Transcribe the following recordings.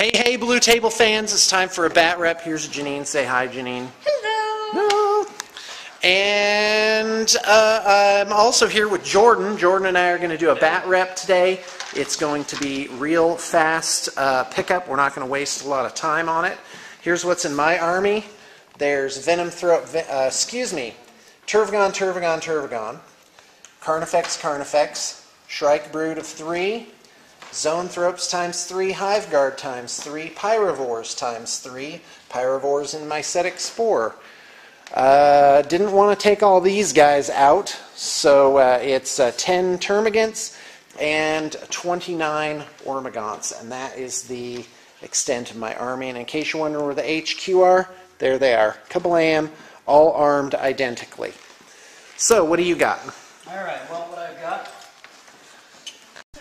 Hey, Blue Table fans, it's time for a bat rep. Here's Janine. Say hi, Janine. Hello. No. And I'm also here with Jordan. Jordan and I are going to do a bat rep today. It's going to be real fast pickup. We're not going to waste a lot of time on it. Here's what's in my army. There's Tervigon, Carnifex, Shrike Brood of 3, Zoanthropes times 3, Hiveguard times 3, Pyrovores times 3, Pyrovores in Mycetic Spore. Didn't want to take all these guys out, so it's 10 Termagants and 29 Ormagants, and that is the extent of my army. And in case you're wondering where the HQ are, there they are. Kablam, all armed identically. So, what do you got? Alright, well, what I've got...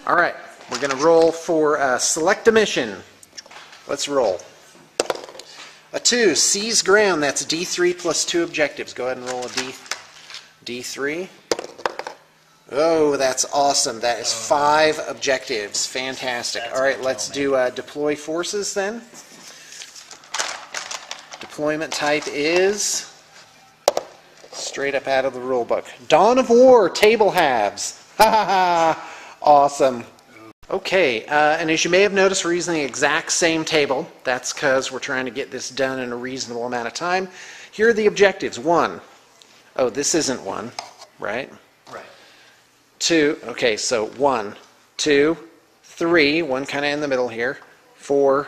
Alright, we're going to roll for select a mission. Let's roll. A 2, seize ground. That's D3 plus 2 objectives. Go ahead and roll a D3. Oh, that's awesome. That is 5 objectives. Fantastic. Alright, let's do deploy forces then. Deployment type is straight up out of the rule book. Dawn of War, table halves. Ha ha ha. Awesome. Okay, and as you may have noticed, we're using the exact same table. That's because we're trying to get this done in a reasonable amount of time. Here are the objectives. 1. Oh, this isn't 1, right? Right. 2. Okay, so 1, 2, 3. 1 kind of in the middle here. 4,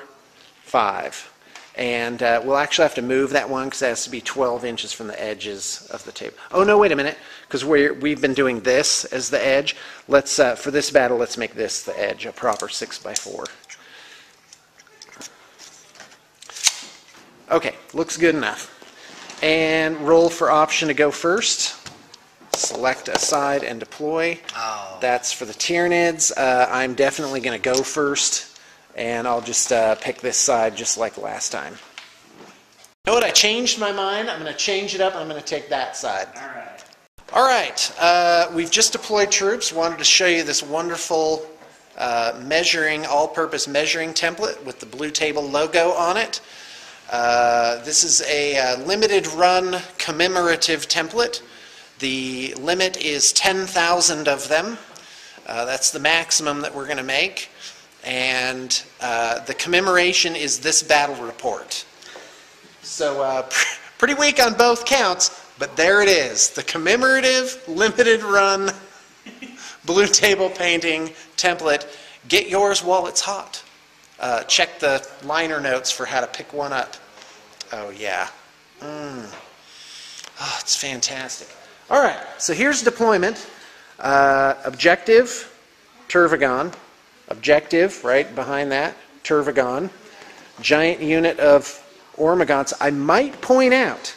5. And we'll actually have to move that one because it has to be 12 inches from the edges of the table. Oh, no, wait a minute, because we've been doing this as the edge. Let's, for this battle, let's make this the edge, a proper 6x4. Okay, looks good enough. And roll for option to go first. Select a side and deploy. Oh. That's for the Tyranids. I'm definitely going to go first. And I'll just pick this side just like last time. You know what? I changed my mind. I'm going to change it up. I'm going to take that side. All right. We've just deployed troops. Wanted to show you this wonderful all-purpose measuring template with the Blue Table logo on it. This is a limited run commemorative template. The limit is 10,000 of them. That's the maximum that we're going to make. And the commemoration is this battle report. So pretty weak on both counts, but there it is. The commemorative, limited run, Blue Table painting template. Get yours while it's hot. Check the liner notes for how to pick one up. Oh, yeah. Oh, it's fantastic. All right, so here's deployment. Objective, Tervigon. Objective, right behind that, Tervigon. Giant unit of Ormagants. I might point out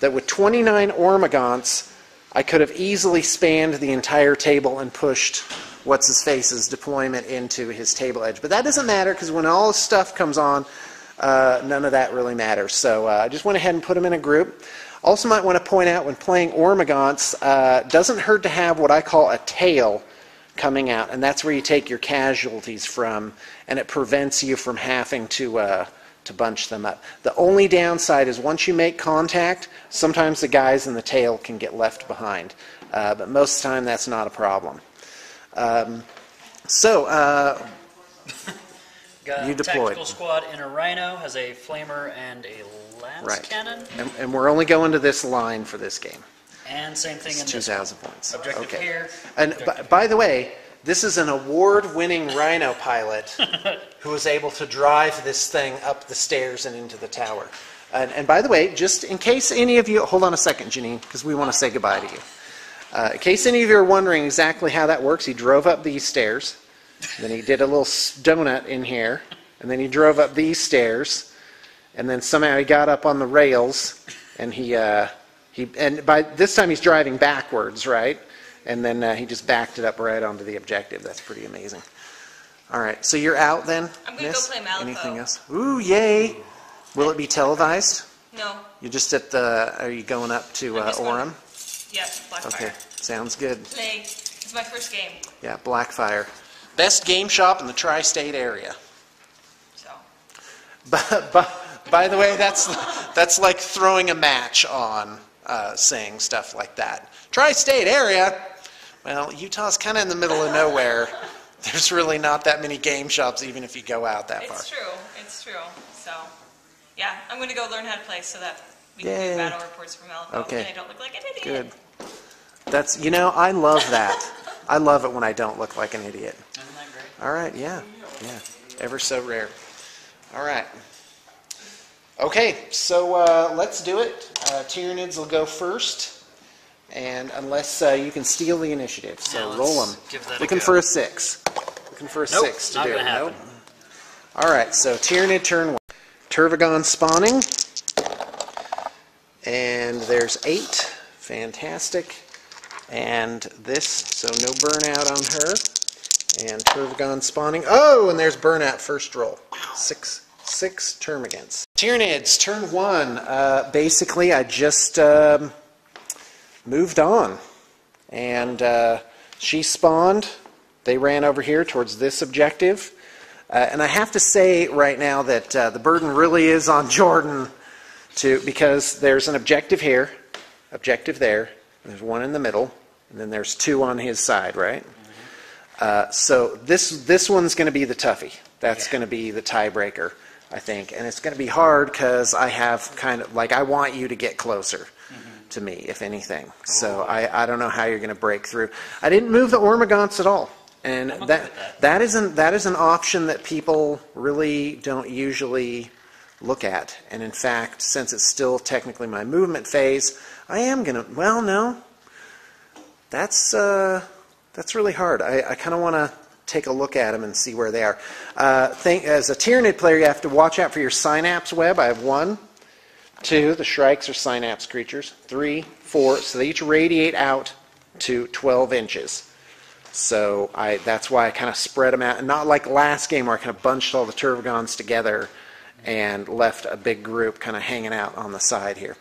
that with 29 Ormagants, I could have easily spanned the entire table and pushed What's-His-Face's deployment into his table edge. But that doesn't matter, because when all this stuff comes on, none of that really matters. So I just went ahead and put them in a group. Also might want to point out, when playing Ormagants, doesn't hurt to have what I call a tail coming out, and that's where you take your casualties from, and it prevents you from having to bunch them up. The only downside is once you make contact, sometimes the guys in the tail can get left behind, but most of the time that's not a problem. Got you a deployed. tactical squad in a Rhino, has a flamer and a lance cannon. And we're only going to this line for this game. And same thing in 2,000 points. Objective here. And by the way, this is an award-winning Rhino pilot who was able to drive this thing up the stairs and into the tower. And by the way, just in case any of you... Hold on a second, Janine, because we want to say goodbye to you. In case any of you are wondering exactly how that works, he drove up these stairs, then he did a little donut in here, and then he drove up these stairs, and then somehow he got up on the rails, and and by this time he's driving backwards, right? And then he just backed it up right onto the objective. That's pretty amazing. All right, so you're out then, I'm going to Miss? go play Malifaux. Anything else? Ooh, yay! Will it be televised? No. You're just at the... Are you going up to Orem? Yes, Blackfire. Okay, sounds good. Play. It's my first game. Yeah, Blackfire. Best game shop in the tri-state area. So. By the way, that's like throwing a match on saying stuff like that. Tri-state area. Well, Utah's kind of in the middle of nowhere. There's really not that many game shops, even if you go out that far. It's true. It's true. So, yeah, I'm going to go learn how to play so that we can Yay. do battle reports from Elko. Okay. And I don't look like an idiot. Good. That's, you know, I love that. I love it when I don't look like an idiot. Isn't that great? All right, yeah. Ever so rare. All right. Okay, so let's do it. Tyranids will go first. And unless you can steal the initiative, so Yeah, roll let's them. give that a Looking go. for a 6. Looking for a Nope, 6 to not do gonna it. happen. Nope. All right, so Tyranid turn 1. Turvagon spawning. And there's 8. Fantastic. And this, so no burnout on her. And Turvagon spawning. Oh, and there's burnout first roll. 6 Termagants. Tyranids, turn 1. Basically, I just moved on. And she spawned. They ran over here towards this objective. And I have to say right now that the burden really is on Jordan because there's an objective here, objective there, and there's one in the middle, and then there's 2 on his side, right? So this one's going to be the toughie. That's going to be the tiebreaker, I think. And it's going to be hard because I have kind of, like, I want you to get closer to me, if anything. So I don't know how you're going to break through. I didn't move the Ormagants at all. And that is an option that people really don't usually look at. And in fact, since it's still technically my movement phase, I am going to, well, no. That's really hard. I kind of want to take a look at them and see where they are. As a Tyranid player, you have to watch out for your synapse web. I have 1, 2, the Shrikes are synapse creatures, 3, 4, so they each radiate out to 12 inches. So that's why I kind of spread them out, and not like last game where I kind of bunched all the Turvagons together and left a big group kind of hanging out on the side here.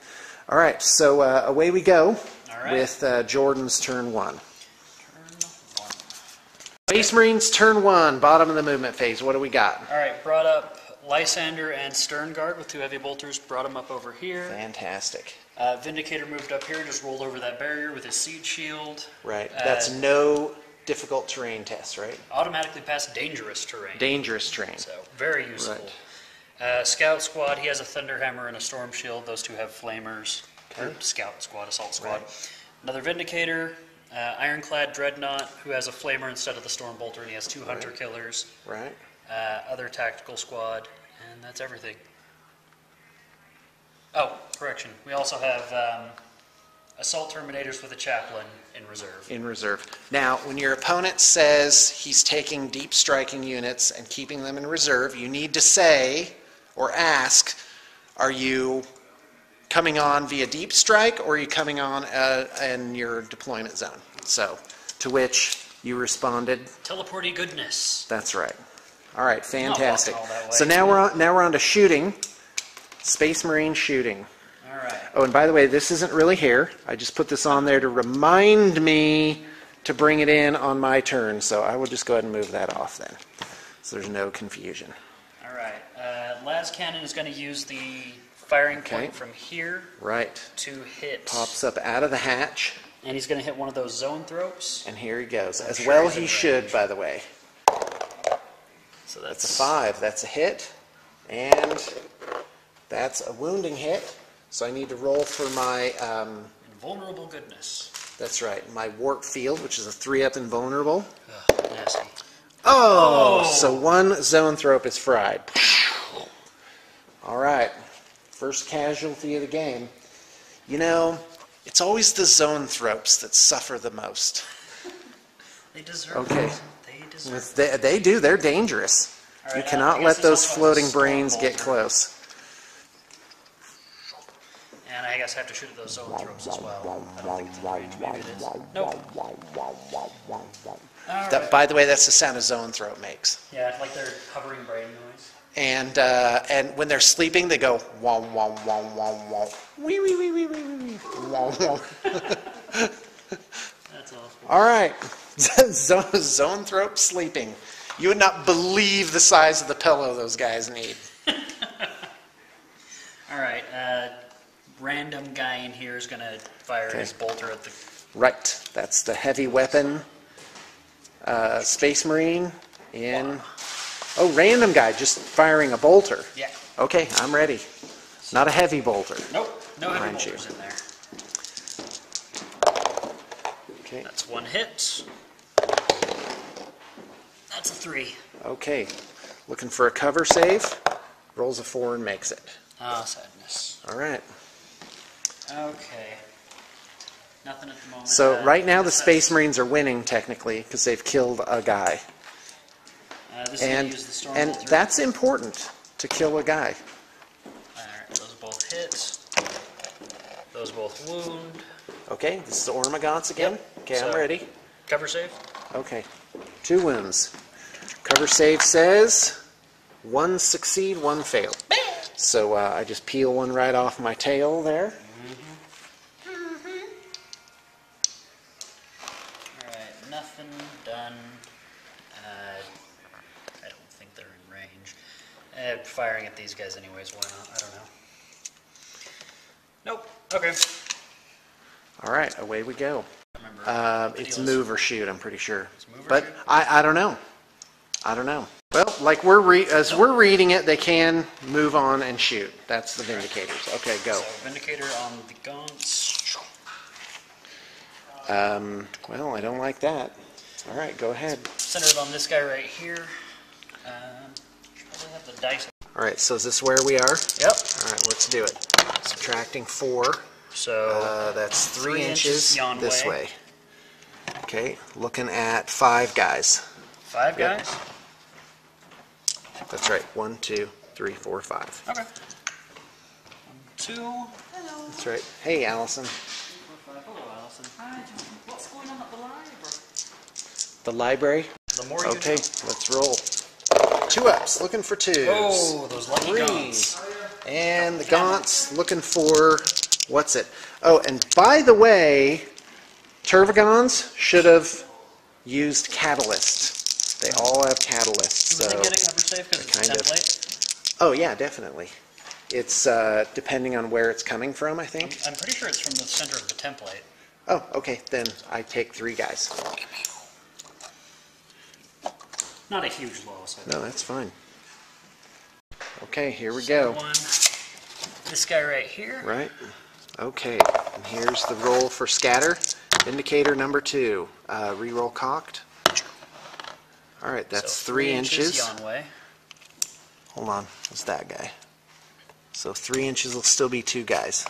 All right, so away we go with Jordan's turn 1. Space Marines turn 1, bottom of the movement phase. What do we got? All right, brought up Lysander and Sternguard with 2 heavy bolters. Brought them up over here. Fantastic. Vindicator moved up here, just rolled over that barrier with his siege shield. Right. That's no difficult terrain test, right? Automatically passed dangerous terrain. Dangerous terrain. So very useful. Right. Scout squad, he has a Thunderhammer and a Storm Shield. Those 2 have flamers. Okay. Or Scout squad, Assault squad. Right. Another Vindicator, Ironclad Dreadnought, who has a Flamer instead of the Storm Bolter, and he has 2 Hunter Killers. Right. Other tactical squad, and that's everything. Oh, correction. We also have Assault Terminators with a Chaplain in reserve. In reserve. Now, when your opponent says he's taking deep striking units and keeping them in reserve, you need to say or ask, are you coming on via deep strike or are you coming on in your deployment zone? So, to which you responded, Teleporty goodness. that's right. All right, fantastic. Not walking all that way. So now we're on to shooting. Space Marine shooting. All right. Oh, and by the way, this isn't really here. I just put this on there to remind me to bring it in on my turn. So I will just go ahead and move that off then. So there's no confusion. All right. Las Cannon is going to use the firing point from here Right. to hit. Pops up out of the hatch. And he's going to hit one of those zone thropes. And here he goes. I'm As sure well he's he in should, range. by the way. So That's a 5. That's a hit. And that's a wounding hit. So I need to roll for my, Invulnerable goodness. that's right, my warp field, which is a 3-up invulnerable. Ugh, nasty. Oh, so 1 zone thrope is fried. All right, first casualty of the game. You know, it's always the zone thropes that suffer the most. They deserve Okay. it. They deserve it. They do, they're dangerous. All right, You I cannot guess let this those also has a floating Storm brains get Bolter. close. And I guess I have to shoot at those zone thropes as well. I don't think it's in range. Maybe it is. Nope. All right. By the way, that's the sound a zone thrope makes. Yeah, like they're hovering brain noise. And when they're sleeping, they go wah wah wah wah wah. Wee wee wee wee wee wee. Wah wah. That's awful. All right, zone thrope sleeping. You would not believe the size of the pillow those guys need. All right, random guy in here is going to fire his bolter at the... Right, that's the heavy weapon Space Marine in... Oh, random guy just firing a bolter. Yeah. Okay, I'm ready. Not a heavy bolter. Nope, no heavy Mind you. bolters in there. Okay. That's one hit. That's a 3. Okay, looking for a cover save. Rolls a 4 and makes it. Ah, sadness. All right. Okay. Nothing at the moment. So right now the Space Marines are winning technically because they've killed a guy. This is gonna use the storm And bolter. that's important to kill a guy. Alright, those both hit. Those both wound. Okay, this is the Ormagants again. Yep. Okay, So- I'm ready. Cover save. Okay, 2 wounds. Cover save says 1 succeed, 1 fail. So I just peel one right off my tail there. Alright, nothing done. I don't think they're in range. Firing at these guys anyways, why not? I don't know. Nope. Okay. All right, away we go. Remember, It's deal is- move or shoot, I'm pretty sure. It's move or But shoot? I don't know. I don't know. Well, like as we're reading it, they can move on and shoot. That's the Vindicators. Okay, go. So Vindicator on the gaunts. Well, I don't like that. All right, go ahead. Centered on this guy right here. Probably have the dice. All right, so is this where we are? Yep. All right, let's do it. Subtracting 4. So That's 3 3 inches yon this way. Okay, looking at 5 guys. 5 Yep. guys. That's right. 1, 2, 3, 4, 5. Okay. 1, 2. That's right. Hey, Allison. 4, 5. Hello, Allison. Hi, John. What's going on at the library? The library. The more you Okay, know. let's roll. 2 ups, looking for 2s. Oh, those lucky 3s. gaunts. And the gaunts looking for, what's it? Oh, and by the way, Tervagons should have used Catalyst. They all have Catalyst. Did So, they get a cover save because it's a kind of- template? oh yeah, definitely. It's depending on where it's coming from, I think. I'm pretty sure it's from the center of the template. Oh, okay, then I take 3 guys. Not a huge loss. No, that's fine. Okay, here we go. One. This guy right here. Right? Okay, and here's the roll for scatter. Indicator number 2. Reroll cocked. All right, that's So 3 inches. yon way. Hold on, what's that guy? So 3 inches will still be 2 guys.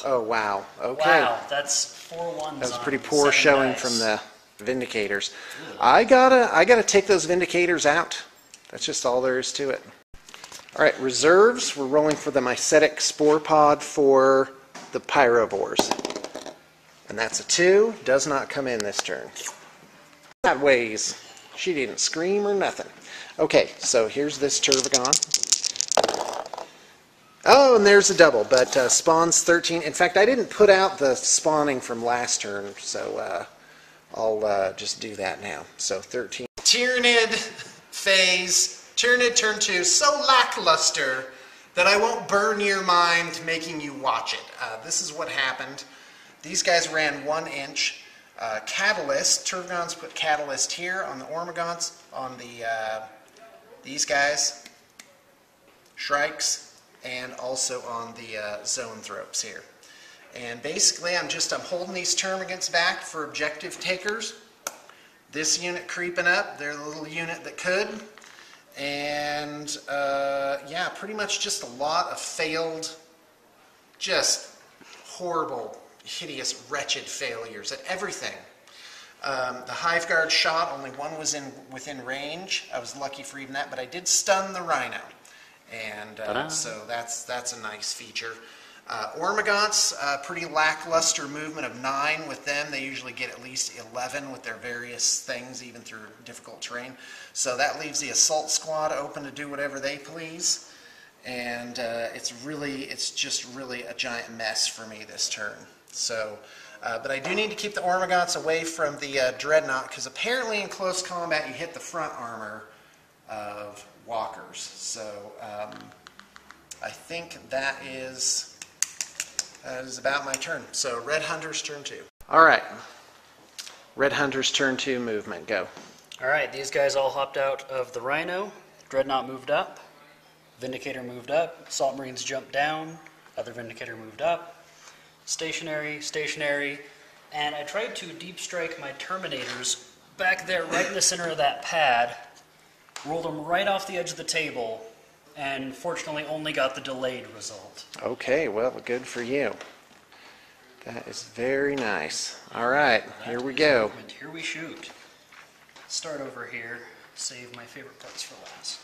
Oh, wow. Okay. Wow, that's 4 ones. That was a on pretty poor 7 showing dice. from the Vindicators. I gotta take those Vindicators out. That's just all there is to it. All right, reserves. We're rolling for the Mycetic Spore Pod for the Pyrovores. And that's a 2. Does not come in this turn. That weighs. She didn't scream or nothing. Okay, so here's this Tervagon. Oh, and there's a double, but spawns 13. In fact, I didn't put out the spawning from last turn, so I'll just do that now. So 13. Tyrannid phase. Tyrannid turn 2. So lackluster that I won't burn your mind making you watch it. This is what happened. These guys ran 1 inch. Catalyst. Tervagons put Catalyst here on the Ormagants, on the these guys. Shrikes. And also on the Zoanthropes here. And basically I'm holding these termagants back for objective takers. This unit creeping up, they're the little unit that could. And yeah, pretty much just a lot of failed, just horrible, hideous, wretched failures at everything. The Hive Guard shot, only 1 was within range. I was lucky for even that, but I did stun the Rhino. And so that's a nice feature. Ormagants, pretty lackluster movement of 9 with them. They usually get at least 11 with their various things, even through difficult terrain. So that leaves the Assault Squad open to do whatever they please. And it's just really a giant mess for me this turn. So, but I do need to keep the Ormagants away from the Dreadnought, because apparently in close combat you hit the front armor of walkers. So I think that is about my turn. So Red Hunter's turn 2. All right. Red Hunter's turn 2 movement. Go. All right, these guys all hopped out of the Rhino. Dreadnought moved up. Vindicator moved up. Salt Marines jumped down. Other Vindicator moved up. Stationary, stationary. And I tried to deep strike my Terminators back there right in the center of that pad. Rolled them right off the edge of the table. And fortunately only got the delayed result. Okay, well, good for you. That is very nice. All right, here we go. Movement. Here we shoot. Start over here. Save my favorite parts for last.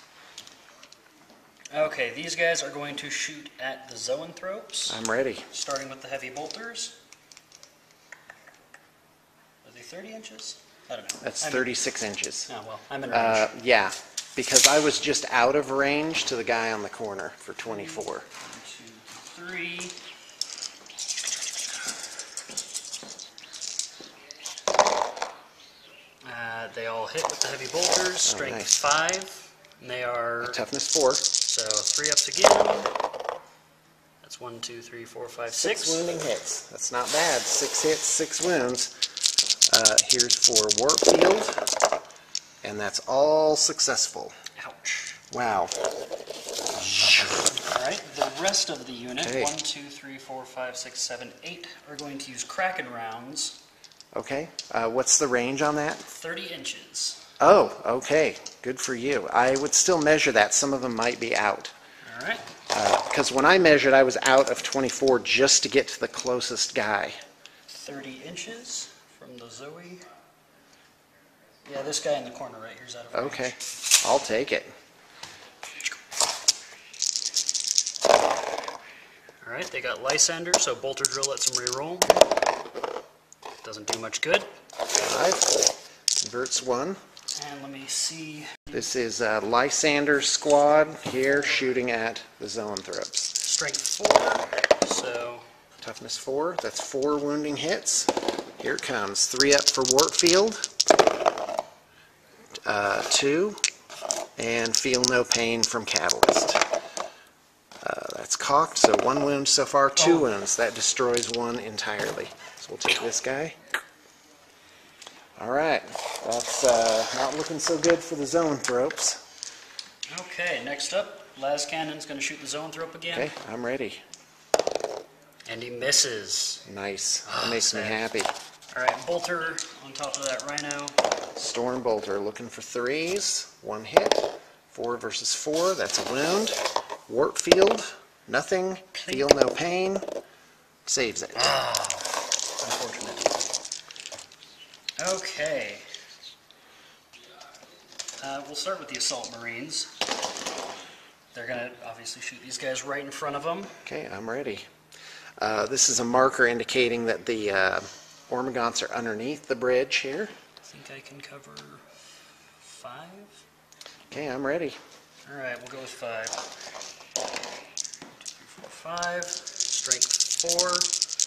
Okay, these guys are going to shoot at the zoanthropes. I'm ready. Starting with the heavy bolters. Are they 30 inches? I don't know. That's 36 inches. Oh, well, I'm in range. Yeah, because I was just out of range to the guy on the corner for 24. 1, 2, 3. They all hit with the heavy bolters. Strength nice. 5. And they are... Toughness 4. So 3 ups again. That's 1, 2, 3, 4, 5, 6. 6 wounding hits. That's not bad. 6 hits, 6 wounds. Here's for Warfield. And that's all successful. Ouch. Wow. Alright, the rest of the unit, Okay. 1, 2, 3, 4, 5, 6, 7, 8, are going to use Kraken rounds. Okay. What's the range on that? 30 inches. Oh, okay. Good for you. I would still measure that. Some of them might be out. Alright. Because when I measured, I was out of 24 just to get to the closest guy. 30 inches from the Zoe. Yeah, this guy in the corner right here is out of range. Okay. I'll take it. Alright, they got Lysander, so Bolter Drill lets them reroll. Doesn't do much good. 5. Converts 1. And let me see. This is Lysander's squad here shooting at the zoanthropes. Strength 4, so... Toughness 4. That's 4 wounding hits. Here it comes. 3 up for Wartfield. 2. And Feel No Pain from Catalyst. That's cocked, so 1 wound so far. 2 wounds. That destroys 1 entirely. So we'll take this guy. Alright, that's not looking so good for the zoanthropes. Okay, next up, Las Cannon's going to shoot the zoanthrope again. Okay, I'm ready. And he misses. Nice. That makes me happy. Alright, Bolter on top of that Rhino. Storm Bolter looking for 3s. 1 hit. 4 versus 4. That's a wound. Wartfield. Nothing. Feel No Pain. Saves it. Unfortunate. Okay. We'll start with the Assault Marines. They're going to obviously shoot these guys right in front of them. Okay, I'm ready. This is a marker indicating that the Ormagants are underneath the bridge here. I think I can cover 5. Okay, I'm ready. Alright, we'll go with 5. 1, 2, 3, 4, 5. Strength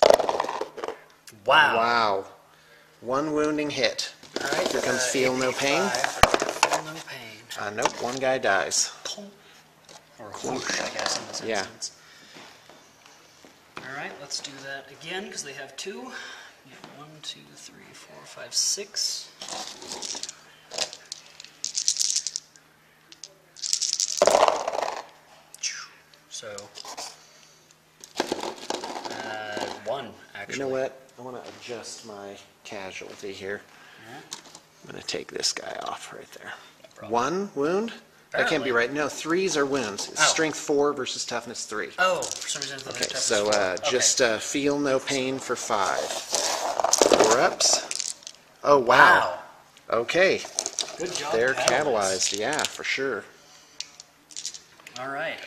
4. Wow. Wow. 1 wounding hit. Alright. Here comes Feel No Pain. Feel No Pain. Nope, 1 guy dies. Or whoosh, I guess, in this Yeah. instance. Alright, let's do that again, because they have 2. Yeah, 1, 2, 3, 4, 5, 6. So, 1, actually. You know what? I want to adjust my casualty here. I'm going to take this guy off right there. problem. 1 wound? That can't be Apparently. right. No, 3s are wounds. It's Oh. Strength 4 versus Toughness 3. Oh, for some reason, Okay, so just Feel No Pain for 5. 4 ups. Oh, wow. Wow. Okay, Good job. they're catalyst. catalyzed. Yeah, for sure. All right,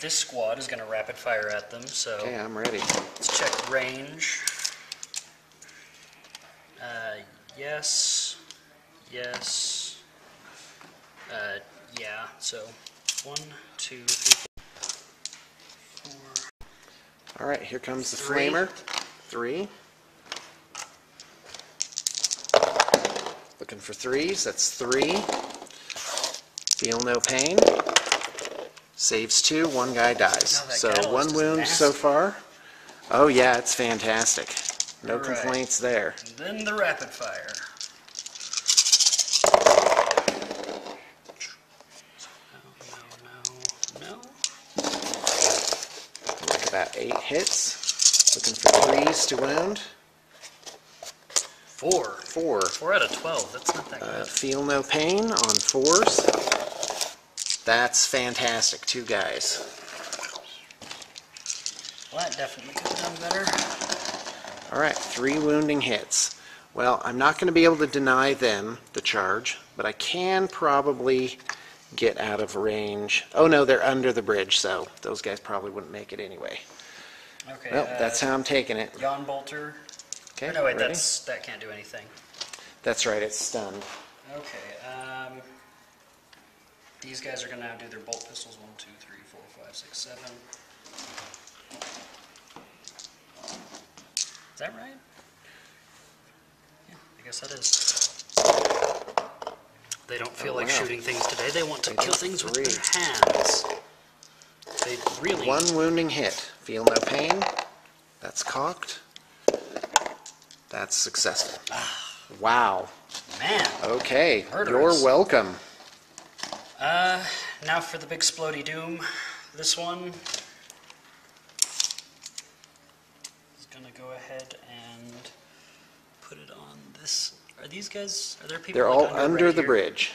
this squad is going to rapid fire at them, so Okay, I'm ready. let's check range. Yes, yes, yeah, so 1, 2, 3, 4. All right, here comes the 3. Flamer. 3. Looking for 3s. That's 3. Feel No Pain. Saves 2, one guy dies. Oh, that So catalyst 1 is wound nasty. so far. Oh yeah, it's fantastic. No All right. complaints there. And then the rapid fire. No. Like about 8 hits. Looking for 3s to wound. 4. 4. 4 out of 12. That's not that good. Feel no pain on 4s. That's fantastic. 2 guys. Well, that definitely could have done better. All right, 3 wounding hits. Well, I'm not going to be able to deny them the charge, but I can probably get out of range. Oh no, they're under the bridge, so those guys probably wouldn't make it anyway. Okay. Well, that's how I'm taking it. Yon Bolter. Okay, No, wait, ready? that can't do anything. That's right, it's stunned. Okay. These guys are going to now do their bolt pistols. 1, 2, 3, 4, 5, 6, 7. Is that right? Yeah, I guess that is. They don't feel like wow. shooting things today. They want to They kill got things with 3. their hands. They really... 1 wounding hit. Feel no pain. That's cocked. That's successful. Wow. Man. Okay, Murderous. you're welcome. Now for the big Splody Doom. This one is going to go ahead and put it on this. Are these guys, are there people They're like all under right the here? bridge.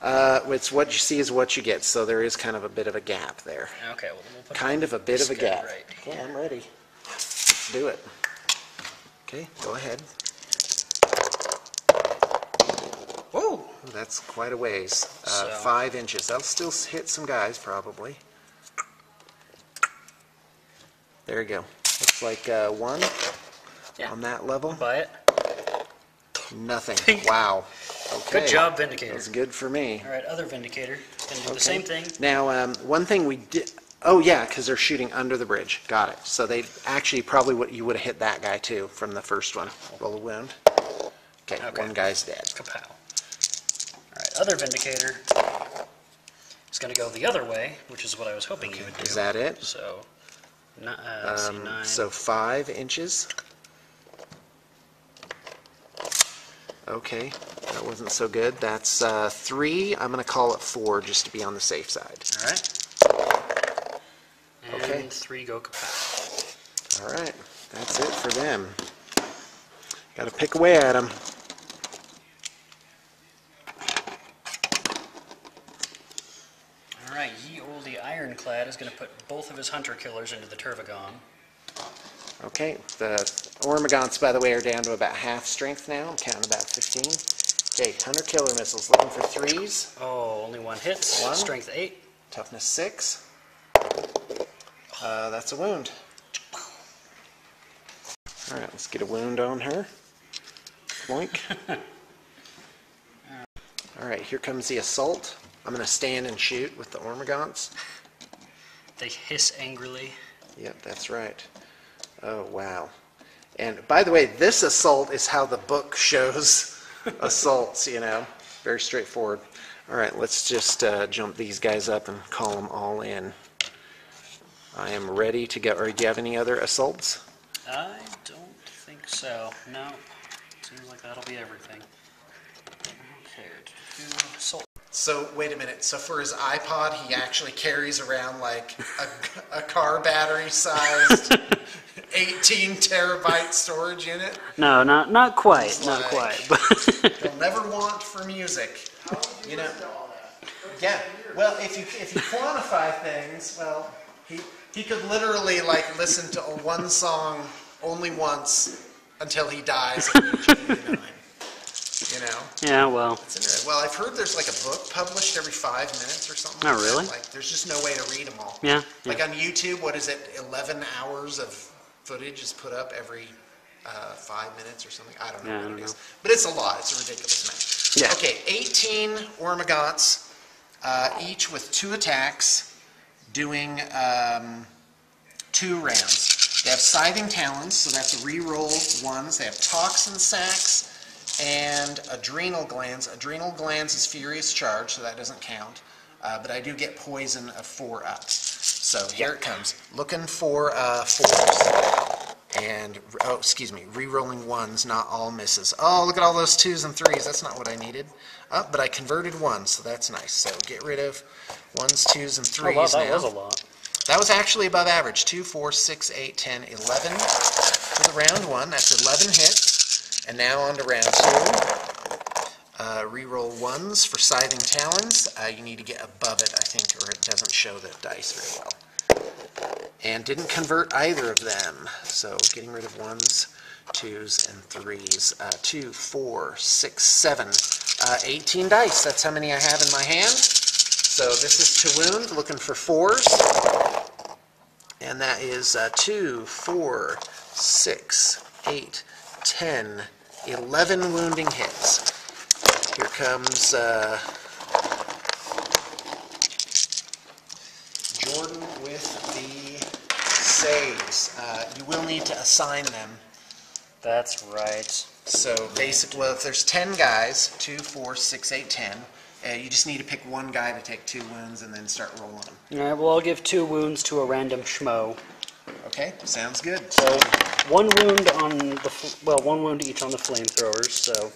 It's what you see is what you get, so there is kind of a bit of a gap there. Okay, well, we'll put Kind of a bit of a this guy gap. right Okay, here. I'm ready. Let's do it. Okay, go ahead. Whoa! Ooh, that's quite a ways. So- 5 inches. That'll still hit some guys, probably. There you go. Looks like 1 Yeah. on that level. Buy it. Nothing. Wow. Okay. Good job, Vindicator. That's good for me. All right, other Vindicator. It's going to do the Okay. same thing. Now, one thing we did. Oh yeah, because they're shooting under the bridge. Got it. So they actually probably you would have hit that guy too from the first one. Roll a wound. Okay, Okay. 1 guy's dead. Kapow. All right, other Vindicator is going to go the other way, which is what I was hoping you would do. Is that it? So, let's see, 9. So 5 inches. Okay, that wasn't so good. That's 3. I'm going to call it 4 just to be on the safe side. All right. And Okay. 3 go kapow. All right, that's it for them. Got to pick away at them. All right, ye olde Ironclad is going to put both of his hunter killers into the Turvagon. Okay, the Ormagants, by the way, are down to about half strength now. I'm counting about 15. Okay, Hunter Killer Missiles, looking for 3s. Oh, only 1 hits. 1. Strength 8. Toughness 6. That's a wound. All right, let's get a wound on her. Boink. All right, here comes the assault. I'm going to stand and shoot with the Ormagants. They hiss angrily. Yep, that's right. Oh, wow. And by the way, this assault is how the book shows assaults, you know. Very straightforward. All right, let's just jump these guys up and call them all in. I am ready to go. Or do you have any other assaults? I don't think so. No. Seems like that'll be everything. Okay. Assault. So, wait a minute. So for his iPod, he actually carries around like a car battery sized 18 terabyte storage unit? No, not quite. It's Not like- quite. But He'll never want for music. You know? Yeah. Well, if you quantify things, well, he could literally like listen to one song only once until he dies at age 89. You know? yeah, well. It's interesting. Well, I've heard there's like a book published every 5 minutes or something. Oh, like that. really? Like, there's just no way to read them all. Yeah. Like on YouTube, what is it? 11 hours of footage is put up every 5 minutes or something. I don't know Yeah, I what don't it is. know. But it's a lot. It's a ridiculous amount. Yeah. Okay, 18 Ormagants, each with 2 attacks, doing 2 rounds. They have Scything Talons, so that's re-roll ones. They have Toxin Sacs and Adrenal Glands. Adrenal Glands is Furious Charge, so that doesn't count. but I do get poison of 4 up. So here it comes. Looking for 4s. And, oh, excuse me, re-rolling 1s, not all misses. Oh, look at all those 2s and 3s. That's not what I needed. Oh, but I converted 1, so that's nice. So get rid of 1s, 2s, and 3s Oh, wow, that now. was a lot. That was actually above average. 2, 4, 6, 8, 10, 11 for the round 1. That's 11 hits. And now on to round 2. Reroll 1s for Scything Talons. You need to get above it, I think, or it doesn't show the dice very well. And didn't convert either of them. So getting rid of 1s, 2s, and 3s. 2, 4, 6, 7, 18 dice. That's how many I have in my hand. So this is to wound, looking for 4s. And that is 2, 4, 6, 8, 10, 11 wounding hits. Here comes Jordan with the saves. You will need to assign them. That's right. So basically, well, if there's 10 guys, 2, 4, 6, 8, 10, you just need to pick one guy to take 2 wounds and then start rolling them. All right, well, I'll give 2 wounds to a random schmo. Okay, sounds good. So 1 wound on the, 1 wound each on the flamethrowers, so.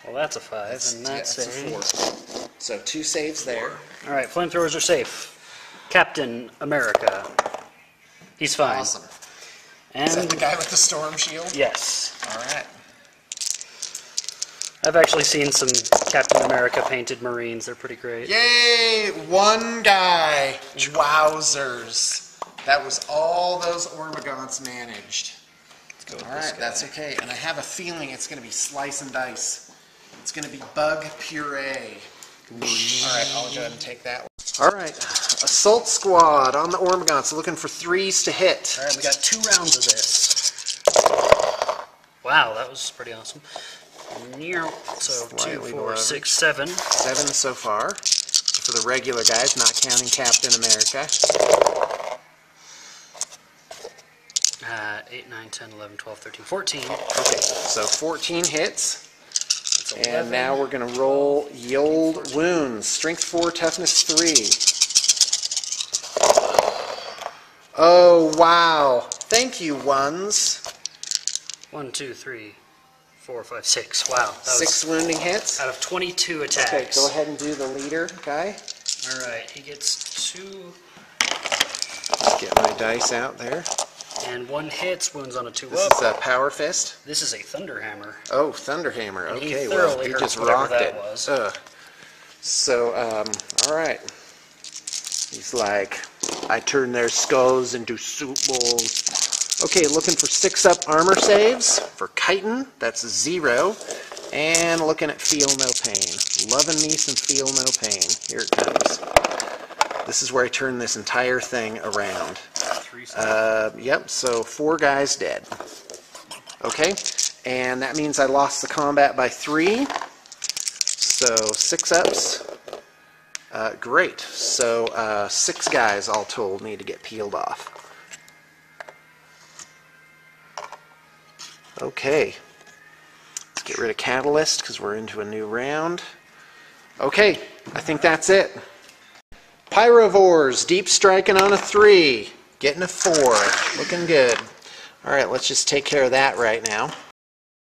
Well, that's a 5, and that's a 4. So 2 saves there. All right, flamethrowers are safe. Captain America. He's fine. Awesome. And Is that the guy with the storm shield? yes. All right. I've actually seen some Captain America painted Marines. They're pretty great. Yay! 1 guy. Wowzers. That was all those Ormagants managed. Let's go with All this right, guy. that's okay. And I have a feeling it's going to be slice and dice. It's going to be bug puree. All right, I'll go ahead and take that one. All right, Assault Squad on the Ormagants looking for 3s to hit. All right, we got 2 rounds of this. Wow, that was pretty awesome. So 2, Slightly 4, below 6, 7. 7 so far. For the regular guys, not counting Captain America. 8, 9, 10, 11, 12, 13, 14. Okay, so 14 hits. That's 11. And now we're going to roll ye old wounds. Strength 4, toughness 3. Oh, wow. Thank you, 1s. 1, 2, 3, 4, 5, 6. Wow. That 6 was wounding hits. out of 22 attacks. Okay, go ahead and do the leader guy. All right, he gets 2 Get my dice out there. and 1 hits, wounds on a 2 This up. is a power fist. This is a Thunderhammer. Oh, Thunderhammer. And he Okay, well, thoroughly he hurt just whatever rocked that it. was. So, all right. He's like, I turn their skulls into soup bowls. Okay, looking for 6-up armor saves for chitin. That's 0. And looking at feel no pain. Loving me some feel no pain. Here it comes. This is where I turn this entire thing around. 3 seconds. Yep, so 4 guys dead. Okay, and that means I lost the combat by 3. So 6-ups. Great. So 6 guys all told need to get peeled off. Okay. Let's get rid of Catalyst because we're into a new round. Okay, I think that's it. Pyrovores, deep striking on a 3. Getting a 4. Looking good. Alright, let's just take care of that right now.